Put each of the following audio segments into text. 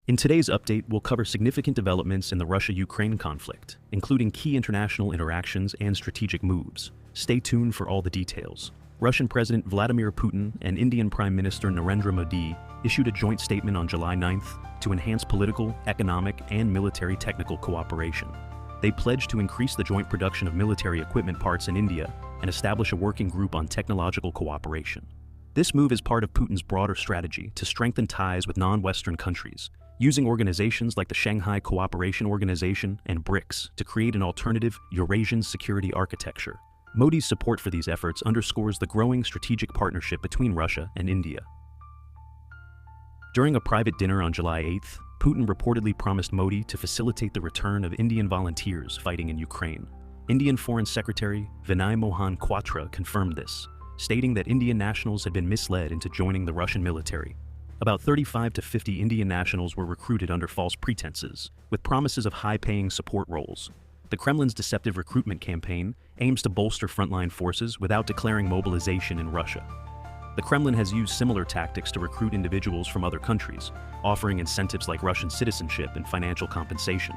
In today's update, we'll cover significant developments in the Russia-Ukraine conflict, including key international interactions and strategic moves. Stay tuned for all the details. Russian President Vladimir Putin and Indian Prime Minister Narendra Modi issued a joint statement on July 9th to enhance political, economic, and military technical cooperation. They pledged to increase the joint production of military equipment parts in India and establish a working group on technological cooperation. This move is part of Putin's broader strategy to strengthen ties with non-Western countries, using organizations like the Shanghai Cooperation Organization and BRICS to create an alternative Eurasian security architecture. Modi's support for these efforts underscores the growing strategic partnership between Russia and India. During a private dinner on July 8th, Putin reportedly promised Modi to facilitate the return of Indian volunteers fighting in Ukraine. Indian Foreign Secretary Vinay Mohan Kwatra confirmed this, stating that Indian nationals had been misled into joining the Russian military. About 35 to 50 Indian nationals were recruited under false pretenses, with promises of high-paying support roles. The Kremlin's deceptive recruitment campaign aims to bolster frontline forces without declaring mobilization in Russia. The Kremlin has used similar tactics to recruit individuals from other countries, offering incentives like Russian citizenship and financial compensation.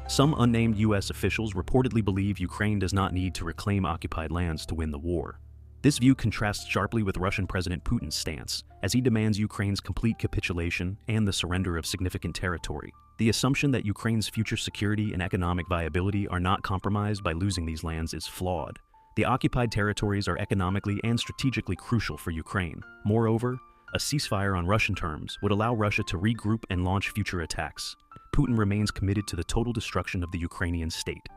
Some unnamed U.S. officials reportedly believe Ukraine does not need to reclaim occupied lands to win the war. This view contrasts sharply with Russian President Putin's stance, as he demands Ukraine's complete capitulation and the surrender of significant territory. The assumption that Ukraine's future security and economic viability are not compromised by losing these lands is flawed. The occupied territories are economically and strategically crucial for Ukraine. Moreover, a ceasefire on Russian terms would allow Russia to regroup and launch future attacks. Putin remains committed to the total destruction of the Ukrainian state.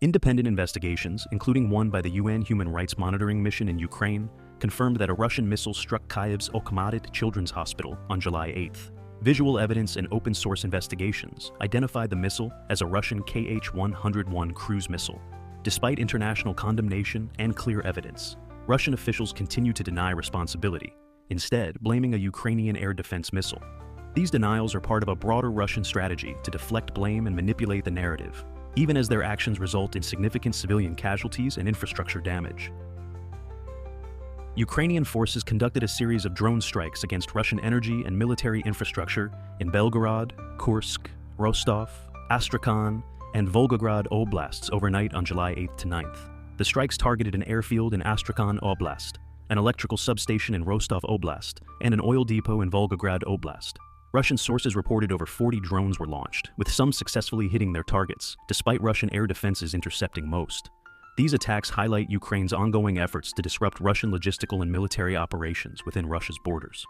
Independent investigations, including one by the UN Human Rights Monitoring Mission in Ukraine, confirmed that a Russian missile struck Kyiv's Okhmatyt Children's Hospital on July 8th. Visual evidence and open-source investigations identified the missile as a Russian Kh-101 cruise missile. Despite international condemnation and clear evidence, Russian officials continue to deny responsibility, instead blaming a Ukrainian air defense missile. These denials are part of a broader Russian strategy to deflect blame and manipulate the narrative, even as their actions result in significant civilian casualties and infrastructure damage. Ukrainian forces conducted a series of drone strikes against Russian energy and military infrastructure in Belgorod, Kursk, Rostov, Astrakhan, and Volgograd Oblasts overnight on July 8th to 9th. The strikes targeted an airfield in Astrakhan Oblast, an electrical substation in Rostov Oblast, and an oil depot in Volgograd Oblast. Russian sources reported over 40 drones were launched, with some successfully hitting their targets, despite Russian air defenses intercepting most. These attacks highlight Ukraine's ongoing efforts to disrupt Russian logistical and military operations within Russia's borders.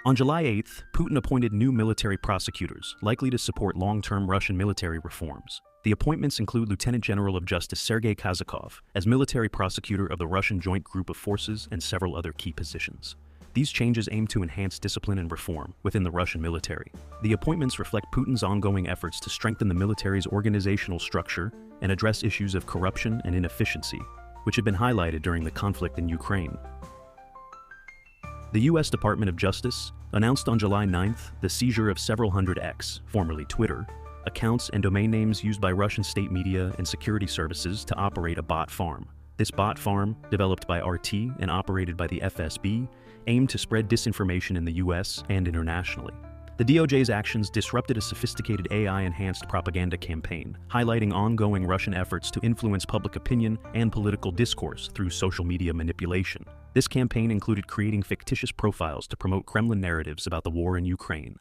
On July 8th, Putin appointed new military prosecutors, likely to support long-term Russian military reforms. The appointments include Lieutenant General of Justice Sergei Kazakov as military prosecutor of the Russian Joint Group of Forces and several other key positions. These changes aim to enhance discipline and reform within the Russian military. The appointments reflect Putin's ongoing efforts to strengthen the military's organizational structure and address issues of corruption and inefficiency, which had been highlighted during the conflict in Ukraine. The U.S. Department of Justice announced on July 9th the seizure of several hundred X, formerly Twitter, accounts and domain names used by Russian state media and security services to operate a bot farm. This bot farm, developed by RT and operated by the FSB, aimed to spread disinformation in the U.S. and internationally. The DOJ's actions disrupted a sophisticated AI-enhanced propaganda campaign, highlighting ongoing Russian efforts to influence public opinion and political discourse through social media manipulation. This campaign included creating fictitious profiles to promote Kremlin narratives about the war in Ukraine,